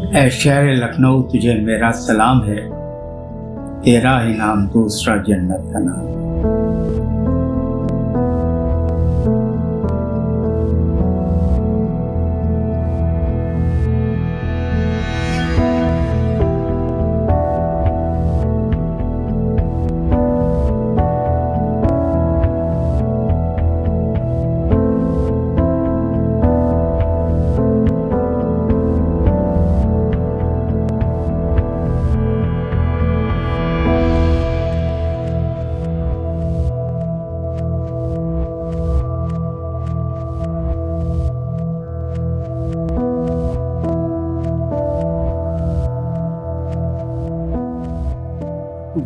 ऐ शहर लखनऊ तुझे मेरा सलाम है, तेरा ही नाम दूसरा जन्नत का नाम।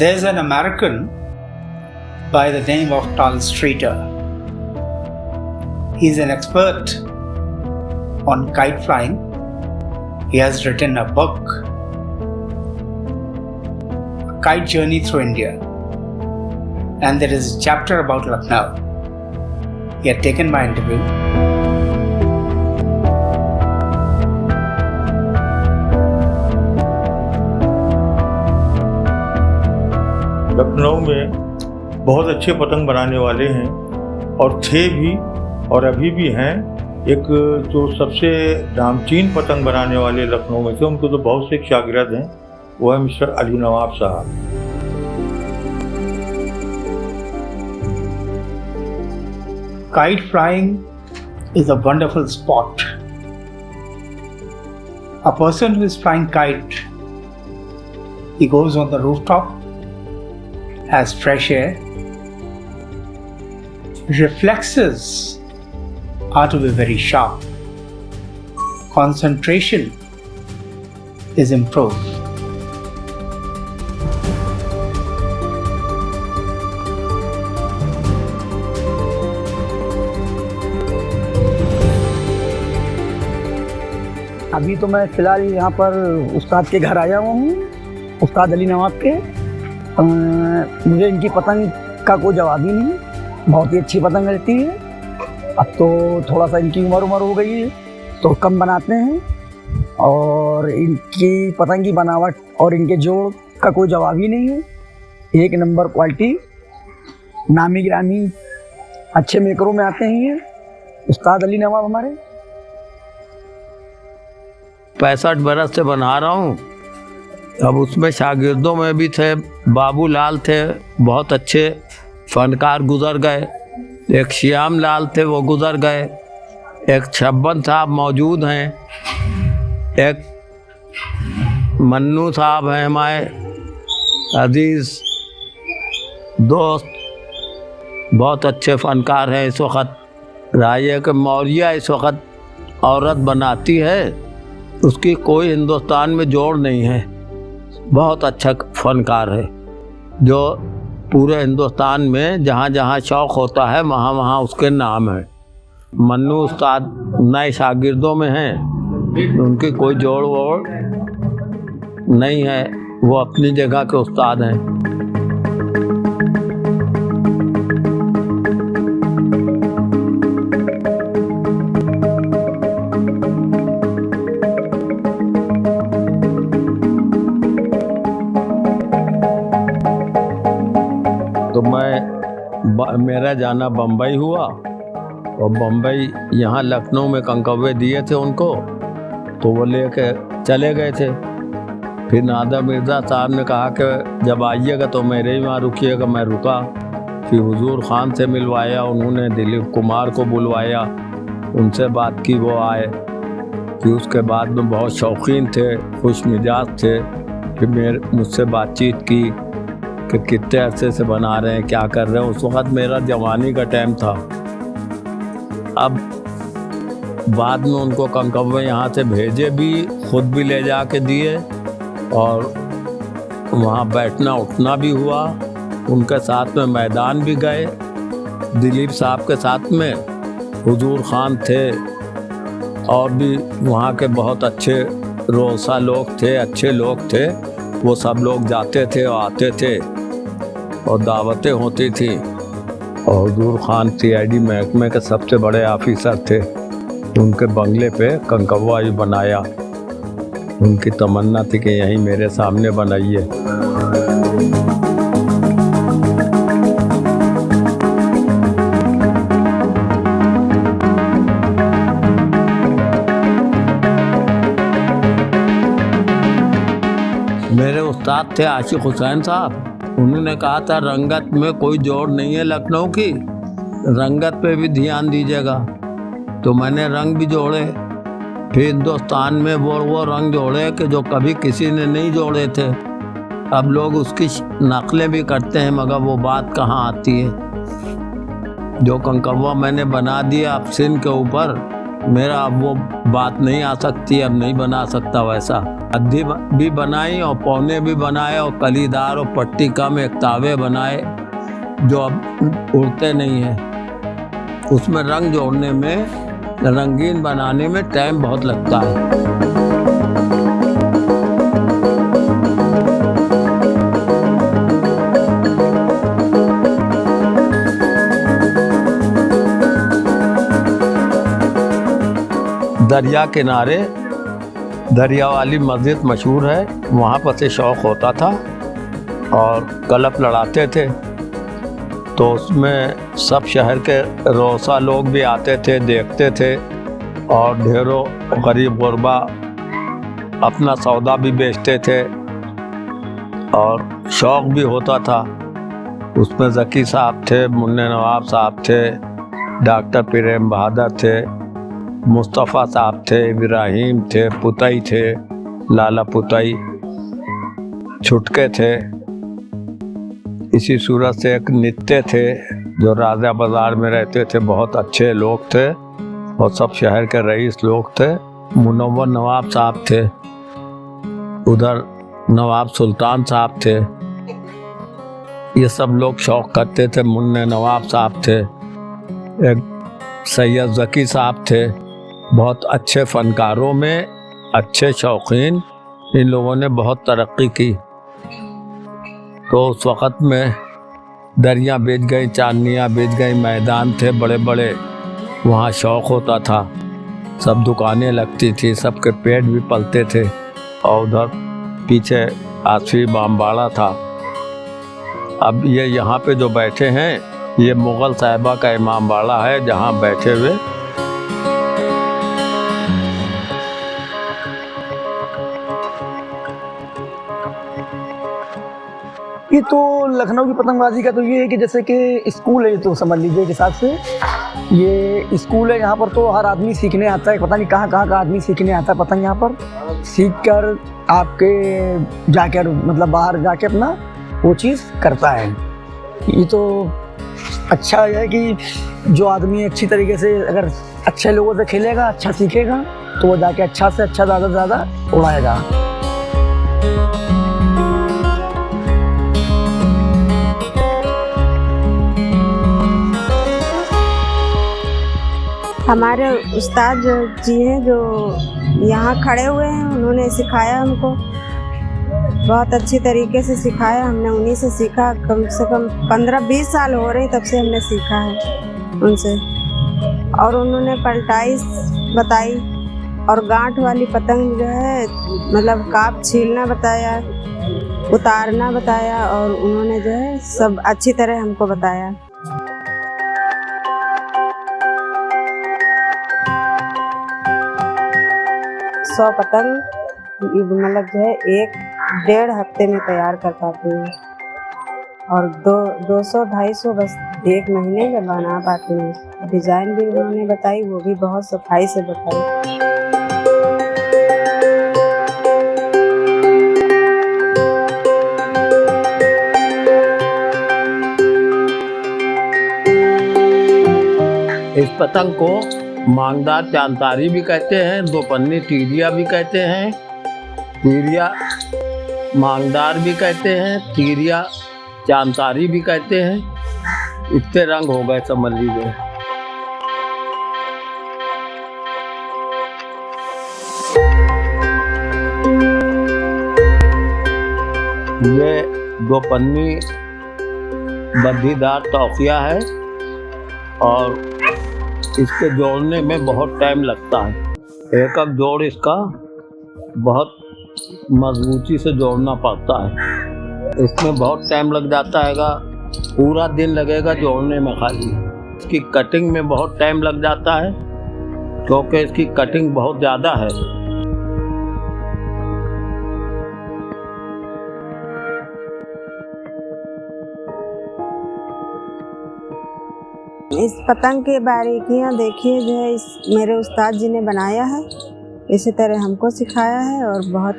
There's an American by the name of Tal Streeter. He's an expert on kite flying. He has written a book, A Kite Journey Through India. And there is a chapter about Lucknow. He had taken my interview. Lucknow में बहुत अच्छे पतंग बनाने वाले हैं और थे भी और अभी भी हैं। एक जो सबसे नामचीन पतंग बनाने वाले लखनऊ में थे, उनको तो बहुत से शागिर्द हैं, वो है मिस्टर अली नवाब साहब। Kite flying is a wonderful sport. A person who is flying kite, he goes on the rooftop, has fresh air. Reflexes are to be very sharp. Concentration is improved. अभी तो मैं फ़िलहाल यहाँ पर उस्ताद के घर आया हुआ हूँ, उस्ताद अली नवाब के। मुझे इनकी पतंग का कोई जवाब ही नहीं, बहुत ही अच्छी पतंग रहती है। अब तो थोड़ा सा इनकी उम्र हो गई है तो कम बनाते हैं, और इनकी पतंग की बनावट और इनके जोड़ का कोई जवाब ही नहीं है। एक नंबर क्वालिटी, नामी गिरामी अच्छे मेकरों में आते हैं ये उस्ताद अली नवाब हमारे। 65 बरस से बना रहा हूँ। अब उसमें शागिर्दों में भी थे, बाबू लाल थे, बहुत अच्छे फनकार गुज़र गए। एक श्याम लाल थे, वो गुज़र गए। एक छब्बन साहब मौजूद हैं। एक मन्नू साहब हैं हमारे अजीज़ दोस्त, बहुत अच्छे फनकार हैं। इस वक्त राय के मौर्या इस वक्त औरत बनाती है, उसकी कोई हिंदुस्तान में जोड़ नहीं है। बहुत अच्छा फनकार है जो पूरे हिंदुस्तान में जहाँ जहाँ शौक़ होता है वहाँ वहाँ उसके नाम है। मन्नू उस्ताद नए शागिर्दों में हैं, उनकी कोई जोड़ वोड़ नहीं है, वो अपनी जगह के उस्ताद हैं। तो मेरा जाना बम्बई हुआ, और बम्बई यहाँ लखनऊ में कंकव्वे दिए थे उनको, तो वो लेके चले गए थे। फिर नादर मिर्ज़ा साहब ने कहा कि जब आइएगा तो मेरे ही वहाँ रुकिएगा। मैं रुका, फिर हुजूर ख़ान से मिलवाया, उन्होंने दिलीप कुमार को बुलवाया, उनसे बात की, वो आए। फिर उसके बाद में बहुत शौकीन थे, खुश मिजाज थे। फिर मुझसे बातचीत की कि कितने अरसे से बना रहे हैं, क्या कर रहे हैं। उस वक़्त मेरा जवानी का टाइम था। अब बाद में उनको कंकव्वे यहाँ से भेजे भी, ख़ुद भी ले जा के दिए, और वहाँ बैठना उठना भी हुआ। उनके साथ में मैदान भी गए, दिलीप साहब के साथ में हुजूर ख़ान थे, और भी वहाँ के बहुत अच्छे रोसा लोग थे, अच्छे लोग थे। वो सब लोग जाते थे और आते थे, और दावतें होती थी। और हुजूर ख़ान CID महकमे के सबसे बड़े ऑफिसर थे। उनके बंगले पे कंकव्वा बनाया। उनकी तमन्ना थी कि यहीं मेरे सामने बनाइए। मेरे उस्ताद थे आशिक हुसैन साहब, उन्होंने कहा था रंगत में कोई जोड़ नहीं है लखनऊ की, रंगत पे भी ध्यान दीजिएगा। तो मैंने रंग भी जोड़े, फिर हिंदुस्तान में वो रंग जोड़े कि जो कभी किसी ने नहीं जोड़े थे। अब लोग उसकी नकलें भी करते हैं, मगर वो बात कहाँ आती है। जो कंकव्वा मैंने बना दिया अब सिन के ऊपर, मेरा अब वो बात नहीं आ सकती, अब नहीं बना सकता वैसा। अद्धी भी बनाई और पौने भी बनाए और कलीदार और पट्टी कम एक तावे बनाए जो अब उड़ते नहीं हैं। उसमें रंग जोड़ने में, रंगीन बनाने में टाइम बहुत लगता है। दरिया किनारे दरिया वाली मस्जिद मशहूर है, वहाँ पर से शौक़ होता था और कलप लड़ाते थे। तो उसमें सब शहर के रोसा लोग भी आते थे, देखते थे, और ढेरों गरीब गुरबा अपना सौदा भी बेचते थे और शौक़ भी होता था। उसमें ज़की साहब थे, मुन्ने नवाब साहब थे, डॉक्टर प्रेम बहादुर थे, मुस्तफ़ा साहब थे, इब्राहिम थे, पुतई थे, लाला पुतई, छुटके थे। इसी सूरत से एक नित्य थे जो राजा बाज़ार में रहते थे, बहुत अच्छे लोग थे और सब शहर के रईस लोग थे। मुनव्वर नवाब साहब थे, उधर नवाब सुल्तान साहब थे। ये सब लोग शौक़ करते थे। मुन्ने नवाब साहब थे, एक सैयद ज़की साहब थे, बहुत अच्छे फ़नकारों में अच्छे शौकीन। इन लोगों ने बहुत तरक्की की। तो उस वक़्त में दरिया बिछ गई, चांदनियाँ बिछ गई, मैदान थे बड़े बड़े, वहाँ शौक़ होता था, सब दुकानें लगती थी, सबके पेट भी पलते थे। और उधर पीछे आसफी बामबाड़ा था। अब ये यहाँ पे जो बैठे हैं, ये मुग़ल साहिबा का इमाम बाड़ा है जहाँ बैठे हुए ये तो लखनऊ की पतंगबाजी का तो ये है कि जैसे कि स्कूल है, तो समझ लीजिए के हिसाब से ये स्कूल है। यहाँ पर तो हर आदमी सीखने आता है, पता नहीं कहाँ कहाँ का आदमी सीखने आता है पतंग। यहाँ पर सीख कर आपके जाकर मतलब बाहर जाके अपना वो चीज़ करता है। ये तो अच्छा है कि जो आदमी अच्छी तरीके से अगर अच्छे लोगों से खेलेगा, अच्छा सीखेगा, तो वो जाके अच्छा से अच्छा ज़्यादा से ज़्यादा उड़ाएगा। हमारे उस्ताद जी हैं जो यहाँ खड़े हुए हैं, उन्होंने सिखाया हमको, बहुत अच्छी तरीके से सिखाया। हमने उन्हीं से सीखा, कम से कम 15-20 साल हो रहे तब से हमने सीखा है उनसे। और उन्होंने पलटाई बताई और गांठ वाली पतंग जो है मतलब काप छीलना बताया, उतारना बताया, और उन्होंने जो है सब अच्छी तरह हमको बताया। सौ पतंग मतलब जो है 1-1.5 हफ्ते में तैयार कर पाते हैं, और 200-250 बस 1 महीने में बना पाते हैं। डिज़ाइन भी उन्होंने बताई, वो भी बहुत सफाई से बताई। इस पतंग को मांगदार चांतारी भी कहते हैं, 2 पन्नी टीरिया भी कहते हैं, टीरिया मांगदार भी कहते हैं, टीरिया चांतारी भी कहते हैं। इतने रंग हो गए समझ लीजिए। ये 2 पन्नी बद्दीदार तौकिया है और इसके जोड़ने में बहुत टाइम लगता है। एक जोड़ इसका बहुत मजबूती से जोड़ना पड़ता है। इसमें बहुत टाइम लग जाता हैगा, पूरा दिन लगेगा जोड़ने में खाली। इसकी कटिंग में बहुत टाइम लग जाता है क्योंकि इसकी कटिंग बहुत ज़्यादा है। इस पतंग की बारीकियां देखिए, जो है इस मेरे उस्ताद जी ने बनाया है, इसी तरह हमको सिखाया है। और बहुत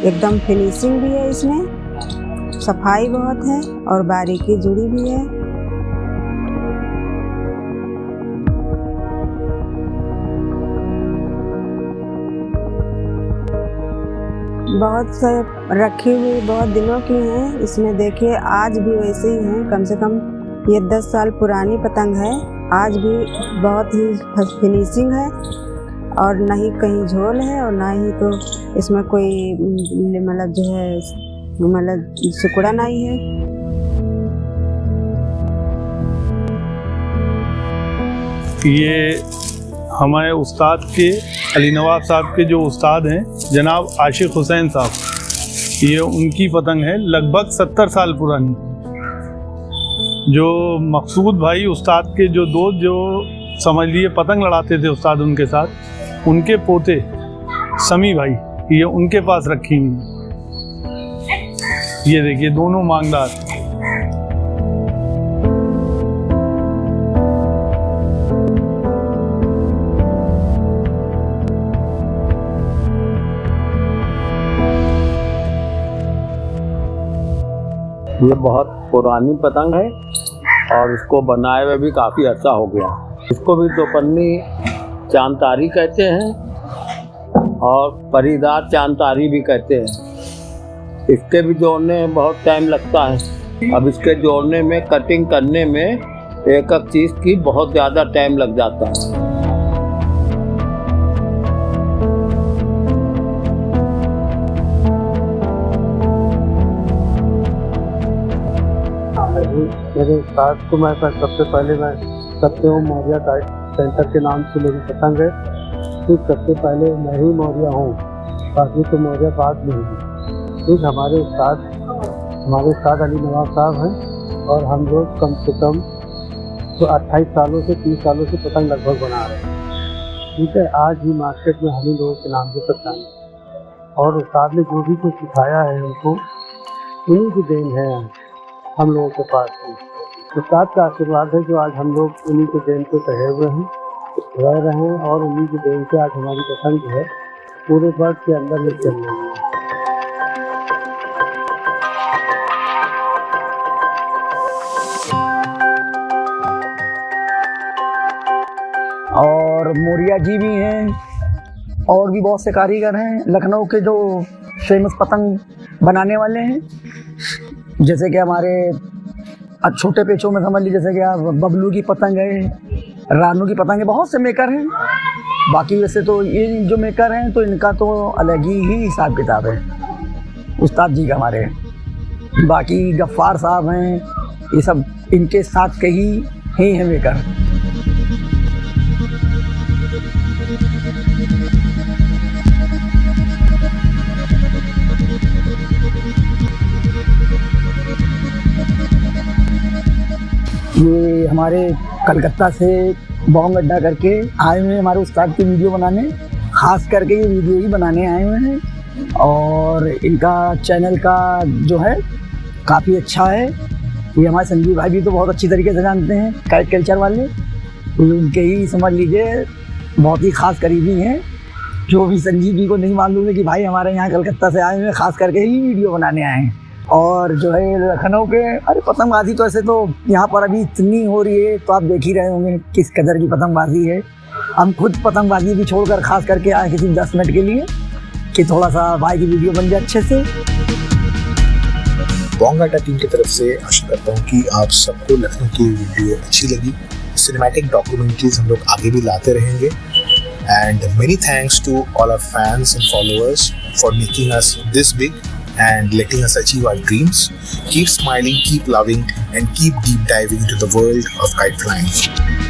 एकदम फिनिशिंग भी है, इसमें सफाई बहुत है और बारीकी जुड़ी भी है। बहुत से रखी हुई बहुत दिनों की हैं। इसमें देखिए आज भी वैसे ही हैं, कम से कम ये 10 साल पुरानी पतंग है। आज भी बहुत ही फिनिशिंग है और ना ही कहीं झोल है और ना ही तो इसमें कोई मतलब जो है मतलब सिकुड़ा नहीं है। ये हमारे उस्ताद के अली नवाब साहब के जो उस्ताद हैं जनाब आशिक हुसैन साहब, ये उनकी पतंग है लगभग 70 साल पुरानी। जो मकसूद भाई उस्ताद के जो दोस्त जो समझ लिए पतंग लड़ाते थे उस्ताद उनके साथ, उनके पोते समी भाई, ये उनके पास रखी हुई। ये देखिए दोनों मांगदार। ये बहुत पुरानी पतंग है और इसको बनाए हुए भी काफ़ी अच्छा हो गया। इसको भी दोपन्नी चांतारी कहते हैं और परीदार चांतारी भी कहते हैं। इसके भी जोड़ने में बहुत टाइम लगता है। अब इसके जोड़ने में, कटिंग करने में एक एक चीज़ की बहुत ज़्यादा टाइम लग जाता है। मेरे उस्ताद को मैं सबसे पहले मैं सत्यम मौर्य काइट सेंटर के नाम से मेरी पतंग है। ठीक सबसे पहले मैं ही मौर्य हूँ, बाकी तो मौर्य बाद में हूँ। ठीक हमारे उस्ताद अली नवाब साहब हैं और हम लोग कम से कम तो 28 सालों से 30 सालों से पतंग लगभग बना रहे हैं। ठीक है, आज भी मार्केट में हम ही लोगों के नाम से पतंग है और उस्ताद ने जो भी कुछ सिखाया है हमको, उन्हीं की देन है हम लोगों के पास में। उस्ताद का आशीर्वाद है जो आज हम लोग उन्हीं के देन पे रहे हुए हैं, रह रहे हैं और उन्हीं की देन से आज हमारी पतंग जो है पूरे वर्ल्ड के अंदर में चल रही है। और मौर्या जी भी हैं और भी बहुत से कारीगर हैं लखनऊ के जो फेमस पतंग बनाने वाले हैं। जैसे कि हमारे छोटे पेचों में समझ लीजिए, जैसे कि आप बबलू की पतंग है, रानू की पतंग है, बहुत से मेकर हैं। बाकी वैसे तो ये जो मेकर हैं तो इनका तो अलग ही हिसाब किताब है उस्ताद जी का हमारे। बाकी गफ्फार साहब हैं, ये सब इनके साथ के ही हैं मेकर। ये हमारे कलकत्ता से बॉम्ब अड्डा करके आए हुए हैं हमारे उस्ताद की वीडियो बनाने, ख़ास करके ये वीडियो ही बनाने आए हुए हैं। और इनका चैनल का जो है काफ़ी अच्छा है। ये हमारे संजीव भाई भी तो बहुत अच्छी तरीके से जानते हैं, काइट कल्चर वाले, तो उनके ही समझ लीजिए बहुत ही ख़ास करीबी हैं। जो भी संजीव जी को नहीं मालूम है कि भाई हमारे यहाँ कलकत्ता से आए हुए हैं, ख़ास करके ही वीडियो बनाने आए हैं। और जो है लखनऊ के, अरे पतंगबाजी तो ऐसे तो यहाँ पर अभी इतनी हो रही है, तो आप देख ही रहे होंगे किस कदर की पतंगबाजी है। हम खुद पतंगबाजी भी छोड़कर खास करके आए किसी 10 मिनट के लिए कि थोड़ा सा भाई की वीडियो बन जाए अच्छे से। बॉम्ब अड्डा टीम की तरफ से आशा करता हूँ कि आप सबको लखनऊ की वीडियो अच्छी लगी। सिनेमैटिक डॉक्यूमेंट्रीज हम लोग आगे भी लाते रहेंगे। And many thanks to all our fans and followers for making us this big and letting us achieve our dreams. Keep smiling, keep loving, and keep deep diving into the world of kite flying.